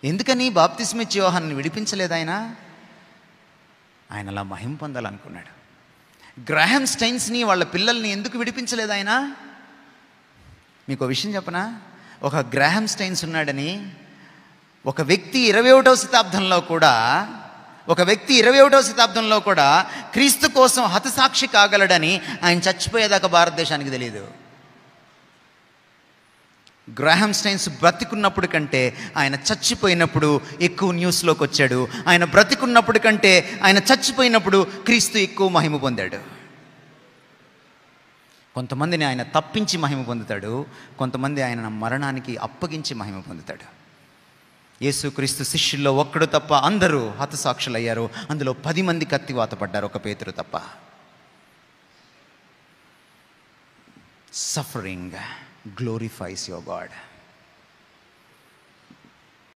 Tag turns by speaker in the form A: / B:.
A: ఎందుకని బాప్తిస్మిచ్చే యోహాన్ని విడిపించలేదు ఆయన అలా మహిమ పొందాలనుకున్నాడు. గ్రాహం స్టైన్స్ని వాళ్ళ పిల్లల్ని ఎందుకు విడిపించలేదు ఆయన? మీకు ఒక విషయం చెప్పనా? ఒక గ్రాహం స్టైన్స్ ఉన్నాడని ఒక వ్యక్తి 21వ శతాబ్దంలో కూడా క్రీస్తు కోసం హతసాక్షి కాగలడని ఆయన చచ్చిపోయేదాకా భారతదేశానికి తెలియదు. గ్రాహం స్టైన్స్ బ్రతికున్నప్పుడు కంటే ఆయన చచ్చిపోయినప్పుడు ఎక్కువ న్యూస్లోకి వచ్చాడు. ఆయన బ్రతికున్నప్పుడు కంటే ఆయన చచ్చిపోయినప్పుడు క్రీస్తు ఎక్కువ మహిమ పొందాడు. కొంతమందిని ఆయన తప్పించి మహిమ పొందుతాడు, కొంతమంది ఆయన మరణానికి అప్పగించి మహిమ పొందుతాడు. యేసుక్రీస్తు శిష్యుల్లో ఒక్కడు తప్ప అందరూ హతసాక్షులయ్యారు. అందులో 10 మంది కత్తివాత పడ్డారు, ఒక పేతురు తప్ప. Suffering glorifies your God.